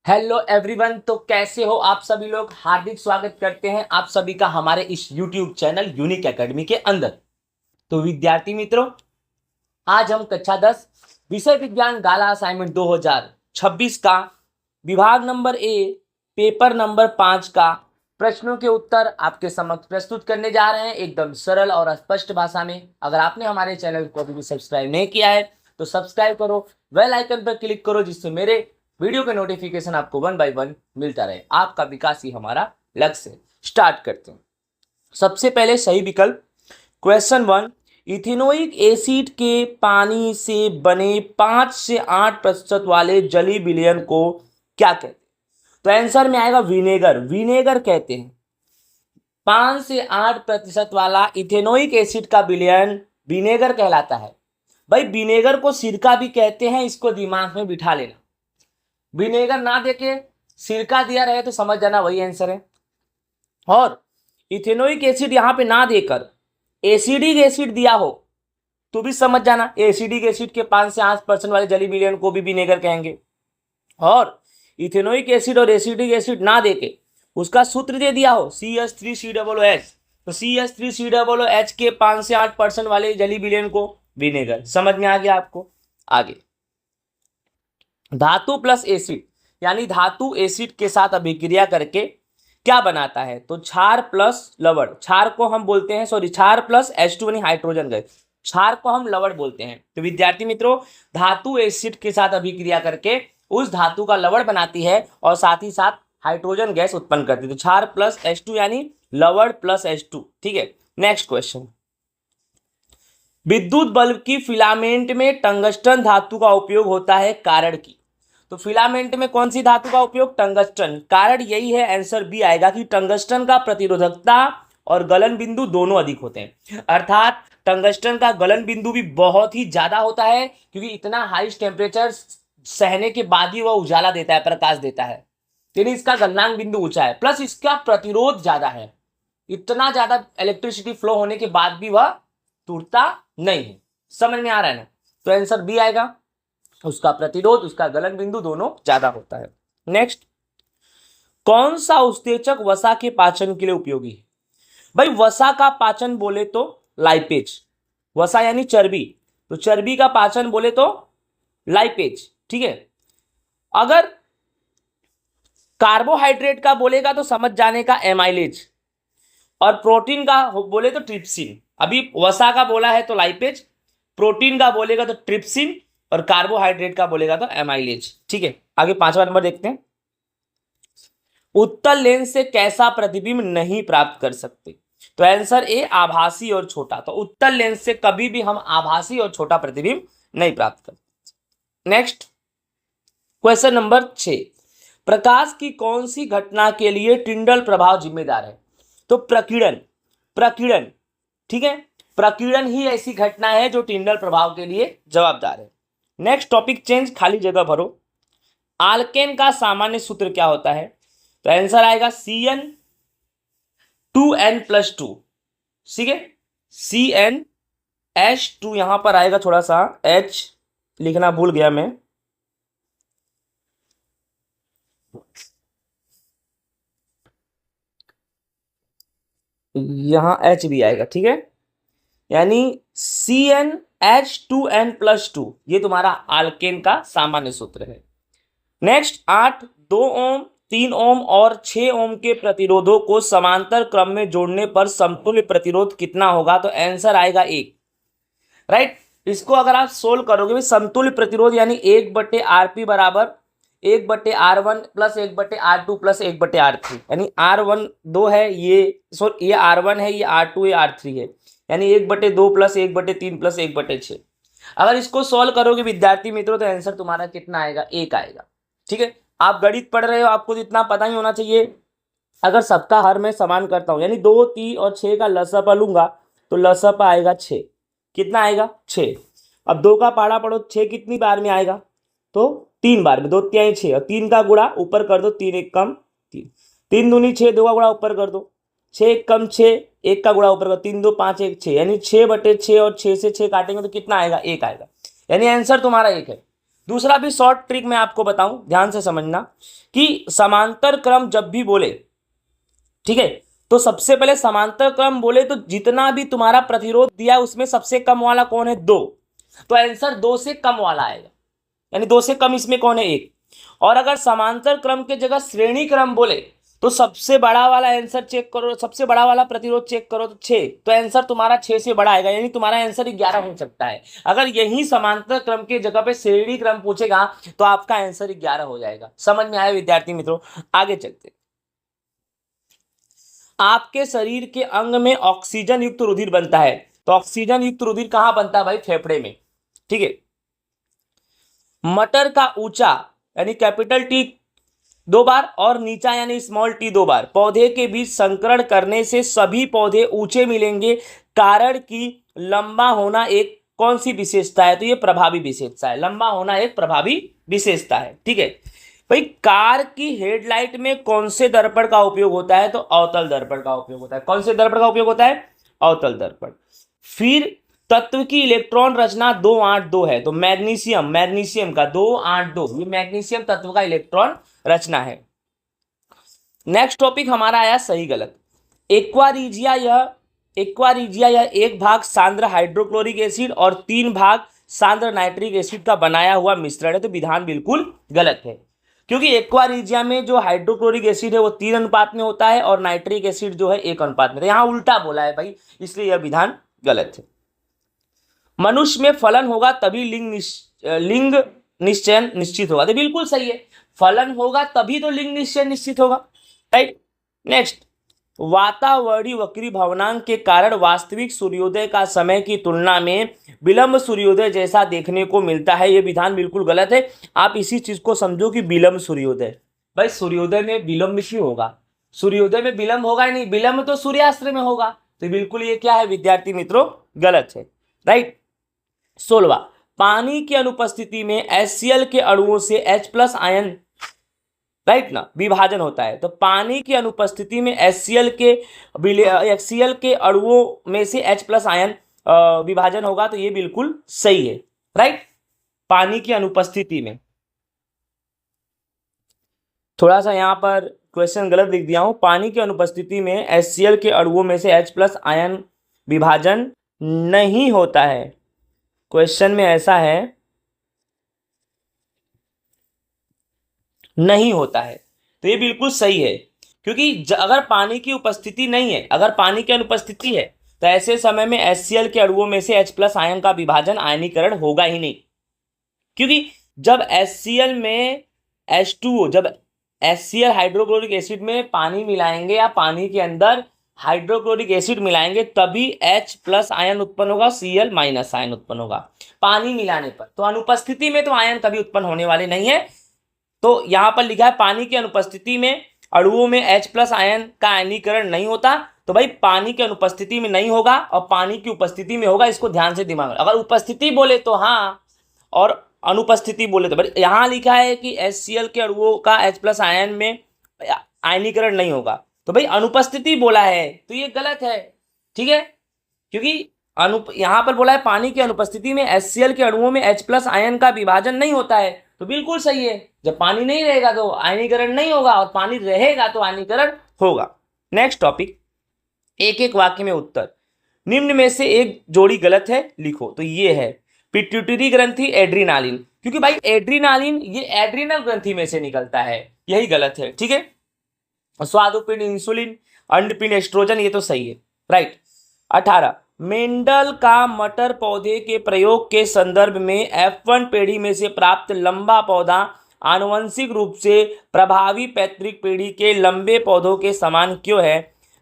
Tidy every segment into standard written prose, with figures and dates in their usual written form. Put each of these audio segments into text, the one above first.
Hello everyone. तो कैसे हो आप सभी लोग। हार्दिक स्वागत करते हैं आप सभी का हमारे इस यूट्यूब चैनल यूनिक एकेडमी के अंदर। तो विद्यार्थी मित्रों, आज हम कक्षा 10 विषय विज्ञान गाला असाइनमेंट 2026 का विभाग नंबर ए पेपर नंबर 5 का प्रश्नों के उत्तर आपके समक्ष प्रस्तुत करने जा रहे हैं, एकदम सरल और स्पष्ट भाषा में। अगर आपने हमारे चैनल को अभी भी सब्सक्राइब नहीं किया है तो सब्सक्राइब करो, बेल आइकन पर क्लिक करो, जिससे मेरे वीडियो का नोटिफिकेशन आपको 1 बाय 1 मिलता रहे। आपका विकास ही हमारा लक्ष्य है। स्टार्ट करते हैं। सबसे पहले सही विकल्प क्वेश्चन 1, इथेनोइक एसिड के पानी से बने 5 से 8% वाले जली विलयन को क्या कहते हैं? तो आंसर में आएगा विनेगर। विनेगर कहते हैं। 5 से 8% वाला इथेनोइक एसिड का विलयन विनेगर कहलाता है। भाई विनेगर को सिरका भी कहते हैं, इसको दिमाग में बिठा लेना। विनेगर ना देके सिरका दिया रहे तो समझ जाना वही आंसर है। और इथेनोइक एसिड यहां पे ना देकर एसिडिक एसिड दिया हो तो भी समझ जाना एसिडिक एसिड के 5 से 8% वाले जली विलयन को भी विनेगर कहेंगे। और इथेनोइक एसिड और एसिडिक एसिड ना देके उसका सूत्र दे दिया हो CH3COOH, तो CH3COOH के 5 से 8% वाले जली विलयन को विनेगर। समझ में आ गया आपको। आगे धातु प्लस एसिड, यानी धातु एसिड के साथ अभिक्रिया करके क्या बनाता है? तो क्षार प्लस लवण। क्षार को हम बोलते हैं क्षार प्लस H2 यानी हाइड्रोजन गैस, क्षार को हम लवण बोलते हैं। तो विद्यार्थी मित्रों, धातु एसिड के साथ अभिक्रिया करके उस धातु का लवण बनाती है और साथ ही साथ हाइड्रोजन गैस उत्पन्न करती है। तो क्षार प्लस H2 यानी लवण प्लस H2। ठीक है, नेक्स्ट क्वेश्चन। विद्युत बल्ब की फिलामेंट में टंगस्टन धातु का उपयोग होता है, कारण की? तो फिलामेंट में कौन सी धातु का उपयोग? टंगस्टन। कारण यही है, आंसर बी आएगा कि टंगस्टन का प्रतिरोधकता और गलन बिंदु दोनों अधिक होते हैं। अर्थात टंगस्टन का गलन बिंदु भी बहुत ही ज्यादा होता है, क्योंकि इतना हाई टेम्परेचर सहने के बाद ही वह उजाला देता है, प्रकाश देता है। यानी इसका गलनांक बिंदु ऊंचा है, प्लस इसका प्रतिरोध ज्यादा है। इतना ज्यादा इलेक्ट्रिसिटी फ्लो होने के बाद भी वह टूटता नहीं है। समझ में आ रहा है ना? तो आंसर बी आएगा। उसका प्रतिरोध, उसका गलन बिंदु दोनों ज्यादा होता है। नेक्स्ट, कौन सा उत्सेचक वसा के पाचन के लिए उपयोगी है? भाई वसा का पाचन बोले तो लाइपेज। वसा यानी चर्बी, तो चर्बी का पाचन बोले तो लाइपेज। ठीक है, अगर कार्बोहाइड्रेट का बोलेगा तो समझ जाने का एमाइलेज, और प्रोटीन का बोले तो ट्रिप्सिन। अभी वसा का बोला है तो लाइपेज, प्रोटीन का बोलेगा तो ट्रिप्सिन, और कार्बोहाइड्रेट का बोलेगा तो एमाइलेज। ठीक है, आगे 5वां नंबर देखते हैं। उत्तल लेंस से कैसा प्रतिबिंब नहीं प्राप्त कर सकते? तो आंसर ए आभासी और छोटा। तो उत्तल लेंस से कभी भी हम आभासी और छोटा प्रतिबिंब नहीं प्राप्त करते। नेक्स्ट क्वेश्चन नंबर 6, प्रकाश की कौन सी घटना के लिए टिंडल प्रभाव जिम्मेदार है? तो प्रकीर्णन। प्रकीर्णन, ठीक है, प्रकीर्णन ही ऐसी घटना है जो टिंडल प्रभाव के लिए जवाबदार है। नेक्स्ट टॉपिक चेंज, खाली जगह भरो। आल्केन का सामान्य सूत्र क्या होता है? तो आंसर आएगा CN2N+2। ठीक है, CnH2 यहां पर आएगा, थोड़ा सा H लिखना भूल गया मैं। यहां H भी आएगा। ठीक है, यानी CnH2N+2 ये तुम्हारा आल्केन का सामान्य सूत्र है। नेक्स्ट 8, 2 ओम 3 ओम और 6 ओम के प्रतिरोधों को समांतर क्रम में जोड़ने पर समतुल्य प्रतिरोध कितना होगा? तो आंसर आएगा 1। राइट, इसको अगर आप सोल्व करोगे, समतुल्य प्रतिरोध यानी 1/Rp बराबर 1/R1 plus 1/R2 plus 1/R3, यानी R1 2 है, ये R1 है, ये R2 है, R3 है, यानी 1/2 प्लस 1/3 प्लस 1/6। अगर इसको सॉल्व करोगे विद्यार्थी मित्रों तो आंसर तुम्हारा कितना आएगा? 1 आएगा। ठीक है, आप गणित पढ़ रहे हो, आपको तो इतना पता ही होना चाहिए। अगर सबका हर मैं समान करता हूं, यानी 2, 3 और 6 का लसअप लूंगा तो लसअप आएगा 6। कितना आएगा? 6। अब 2 का पहाड़ा पढ़ो, 6 कितनी बार में आएगा? तो 3 बार में, 2 तिहाई 6, और 3 का गुणा ऊपर कर दो, 3 1 कम 3, 3 दूनी 6, 2 का गुणा ऊपर कर दो, 6 1 कम 6, 1 का गुणा ऊपर कर, 3 2 5 1 6, यानी 6/6, और 6 से 6 काटेंगे तो कितना आएगा? 1 आएगा। यानी आंसर तुम्हारा 1 है। दूसरा भी शॉर्ट ट्रिक मैं आपको बताऊं, ध्यान से समझना कि समांतर क्रम जब भी बोले, ठीक है, तो सबसे पहले समांतर क्रम बोले तो जितना भी तुम्हारा प्रतिरोध दिया है उसमें सबसे कम वाला कौन है? 2। तो आंसर 2 से कम वाला आएगा, यानी 2 से कम इसमें कौन है? 1। और अगर समांतर क्रम के जगह श्रेणी क्रम बोले तो सबसे बड़ा वाला आंसर चेक करो, सबसे बड़ा वाला प्रतिरोध चेक करो तो 6, तो आंसर तुम्हारा 6 से बड़ा आएगा, यानी तुम्हारा आंसर 11 हो सकता है। अगर यही समांतर क्रम की जगह पे श्रेणी क्रम पूछेगा तो आपका आंसर 11 हो जाएगा। समझ में आया विद्यार्थी मित्रों? आगे चलते। आपके शरीर के अंग में ऑक्सीजन युक्त रुधिर बनता है, तो ऑक्सीजन युक्त रुधिर कहां बनता है भाई? फेफड़े में, ठीक है। मटर का ऊंचा यानी कैपिटल टी 2 बार और नीचा यानी स्मॉल टी 2 बार, पौधे के बीच संकरण करने से सभी पौधे ऊंचे मिलेंगे, कारण कि लंबा होना एक कौन सी विशेषता है? तो ये प्रभावी विशेषता है, लंबा होना एक प्रभावी विशेषता है, ठीक है। भाई कार की हेडलाइट में कौन से दर्पण का उपयोग होता है? तो अवतल दर्पण का उपयोग होता है। कौन से दर्पण का उपयोग होता है? अवतल दर्पण। फिर तत्व की इलेक्ट्रॉन रचना 282 है, तो मैग्नीशियम का 282, ये मैग्नीशियम तत्व का इलेक्ट्रॉन रचना है। नेक्स्ट टॉपिक हमारा आया सही गलत। एक्वारिजिया यह 1 भाग सांद्र हाइड्रोक्लोरिक एसिड और 3 भाग सांद्र नाइट्रिक एसिड का बनाया हुआ मिश्रण है, तो विधान बिल्कुल गलत है, क्योंकि एक्वारिजिया में जो हाइड्रोक्लोरिक एसिड है वो 3 अनुपात में होता है और नाइट्रिक एसिड जो है 1 अनुपात में। तो यहां उल्टा बोला है भाई, इसलिए यह विधान गलत है। मनुष्य में फलन होगा तभी लिंग निश्चयन निश्चित होगा, तो बिल्कुल सही है, फलन होगा तभी तो लिंग निश्चय निश्चित होगा, राइट। नेक्स्ट, वातावरणीय वक्रीभवनांक के कारण वास्तविक सूर्योदय का समय की तुलना में विलंब सूर्योदय जैसा देखने को मिलता है, यह विधान बिल्कुल गलत है। आप इसी चीज को समझो कि विलंब सूर्योदय, भाई सूर्योदय में विलंब क्यों होगा? सूर्योदय में विलंब होगा ही नहीं, विलंब तो सूर्यास्त में होगा, तो बिल्कुल ये क्या है विद्यार्थी मित्रों? गलत है, राइट। 16, पानी की अनुपस्थिति में HCl के अणुओं से H+ आयन, राइट ना, विभाजन होता है। तो पानी की अनुपस्थिति में HCl के अणुओं में से H+ आयन विभाजन होगा, तो ये बिल्कुल सही है, राइट। पानी की अनुपस्थिति में, थोड़ा सा यहां पर क्वेश्चन गलत लिख दिया हूं, पानी की अनुपस्थिति में HCl के अणुओं में से H+ आयन विभाजन नहीं होता है। क्वेश्चन में ऐसा है, नहीं होता है, तो ये बिल्कुल सही है, क्योंकि अगर पानी की उपस्थिति नहीं है, अगर पानी की अनुपस्थिति है, तो ऐसे समय में HCl के अणुओं में से H+ आयन का विभाजन आयनीकरण होगा ही नहीं, क्योंकि जब HCl में H2O, जब HCl हाइड्रोक्लोरिक एसिड में पानी मिलाएंगे या पानी के अंदर हाइड्रोक्लोरिक एसिड मिलाएंगे तभी H+ आयन उत्पन्न होगा, Cl- आयन उत्पन्न होगा पानी मिलाने पर। तो अनुपस्थिति में तो आयन कभी उत्पन्न होने वाले नहीं है। तो यहां पर लिखा है पानी की अनुपस्थिति में अणुओं में H+ आयन का आयनीकरण नहीं होता, तो भाई पानी की अनुपस्थिति में नहीं होगा और पानी की उपस्थिति में होगा, इसको ध्यान से दिमाग में। अगर उपस्थिति बोले तो हाँ और अनुपस्थिति बोले तो, बट यहां लिखा है कि HCl के अणुओं का H+ आयन में आयनीकरण नहीं होगा, तो भाई अनुपस्थिति बोला है तो ये गलत है, ठीक है, क्योंकि यहां पर बोला है पानी की अनुपस्थिति में HCl के अणुओं में H+ आयन का विभाजन नहीं होता है, तो बिल्कुल सही है। जब पानी नहीं रहेगा तो आयनीकरण नहीं होगा और पानी रहेगा तो आयनीकरण होगा। नेक्स्ट टॉपिक, एक एक वाक्य में उत्तर। निम्न में से एक जोड़ी गलत है, लिखो। तो ये है पिट्यूटरी ग्रंथि, एड्रीनालिन, क्योंकि भाई एड्रीनालिन ये एड्रीनल ग्रंथि में से निकलता है, यही गलत है, ठीक है। स्वादुपिंड इंसुलिन, अंडपिंड एस्ट्रोजन, ये तो सही है, राइट। 18, मेंडल का मटर पौधे के प्रयोग के संदर्भ में F1 पीढ़ी में से प्राप्त लंबा पौधा आनुवंशिक रूप से प्रभावी पैतृक पीढ़ी के लंबे पौधों के समान क्यों है?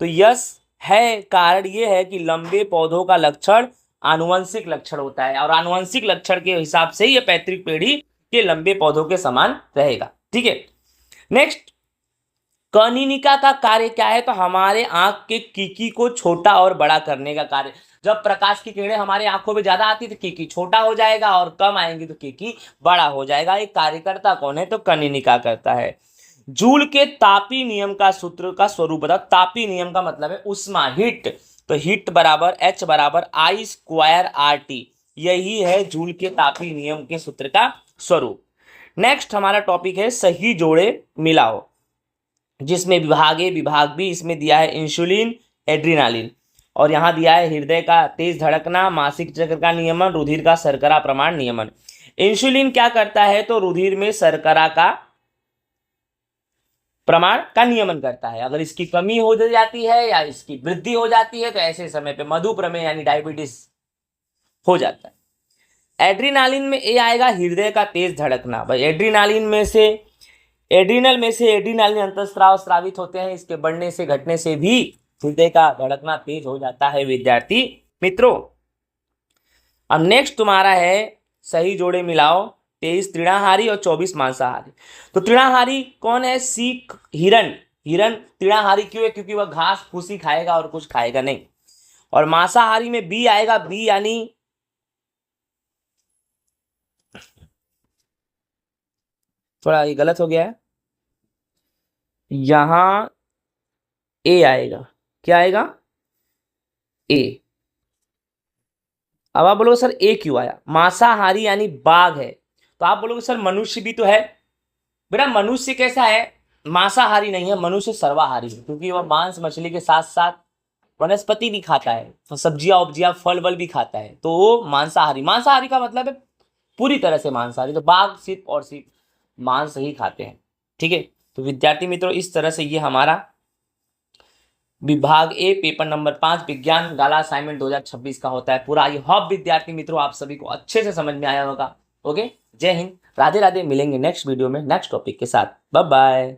तो यस है, कारण यह है कि लंबे पौधों का लक्षण आनुवंशिक लक्षण होता है और आनुवंशिक लक्षण के हिसाब से यह पैतृक पीढ़ी के लंबे पौधों के समान रहेगा, ठीक है। नेक्स्ट, कनिनिका का कार्य क्या है? तो हमारे आंख के कीकी को छोटा और बड़ा करने का कार्य। जब प्रकाश की किरणें हमारे आंखों में ज्यादा आती तो कीकी छोटा हो जाएगा और कम आएंगी तो कीकी बड़ा हो जाएगा। एक कार्यकर्ता कौन है? तो कनिनिका करता है। जूल के तापी नियम का सूत्र का स्वरूप बता। तापी नियम का मतलब है उष्मा, हीट, तो हीट बराबर H बराबर I² RT, यही है जूल के तापी नियम के सूत्र का स्वरूप। नेक्स्ट हमारा टॉपिक है सही जोड़े मिलाओ, जिसमें विभाग ए विभाग बी, इसमें दिया है इंसुलिन एड्रीनालिन, और यहाँ दिया है हृदय का तेज धड़कना, मासिक चक्र का नियमन, रुधिर का शर्करा प्रमाण नियमन। इंसुलिन क्या करता है, तो रुधिर में शर्करा का प्रमाण का नियमन करता है। अगर इसकी कमी हो जाती है या इसकी वृद्धि हो जाती है तो ऐसे समय पे मधुप्रमेह यानी डायबिटीज हो जाता है। एड्रीनालिन में ए आएगा हृदय का तेज धड़कना। भाई एड्रीनालिन में से एड्रीनल में से एड्रीनालिन अंतःस्राव स्रावित होते हैं, इसके बढ़ने से घटने से भी हृदय का धड़कना तेज हो जाता है विद्यार्थी मित्रों। अब नेक्स्ट तुम्हारा है सही जोड़े मिलाओ, 23 तृणाहारी और 24 मांसाहारी। तो तृणाहारी कौन है, सीख हिरन। हिरन तृणाहारी क्यों है, क्योंकि वह घास फूसी खाएगा और कुछ खाएगा नहीं। और मांसाहारी में बी आएगा, बी यानी थोड़ा ये गलत हो गया है, यहां ए आएगा। क्या आएगा, ए। अब आप बोलोगे सर ए क्यों आया, मांसाहारी यानी बाघ है। तो आप बोलोगे सर मनुष्य भी तो है। बेटा मनुष्य कैसा है, मांसाहारी नहीं है, मनुष्य सर्वाहारी है, क्योंकि वह मांस मछली के साथ साथ वनस्पति भी खाता है, तो सब्जियां उब्जियां फल वल भी खाता है, तो वो मांसाहारी। मांसाहारी का मतलब है पूरी तरह से मांसाहारी। तो बाघ सिर्फ और सिर्फ मांस ही खाते हैं। ठीक है, तो विद्यार्थी मित्रों इस तरह से ये हमारा विभाग ए पेपर नंबर 5 विज्ञान गाला असाइनमेंट 2026 का होता है पूरा। आई होप विद्यार्थी मित्रों आप सभी को अच्छे से समझ में आया होगा। ओके, जय हिंद, राधे राधे। मिलेंगे नेक्स्ट वीडियो में नेक्स्ट टॉपिक के साथ। Bye bye.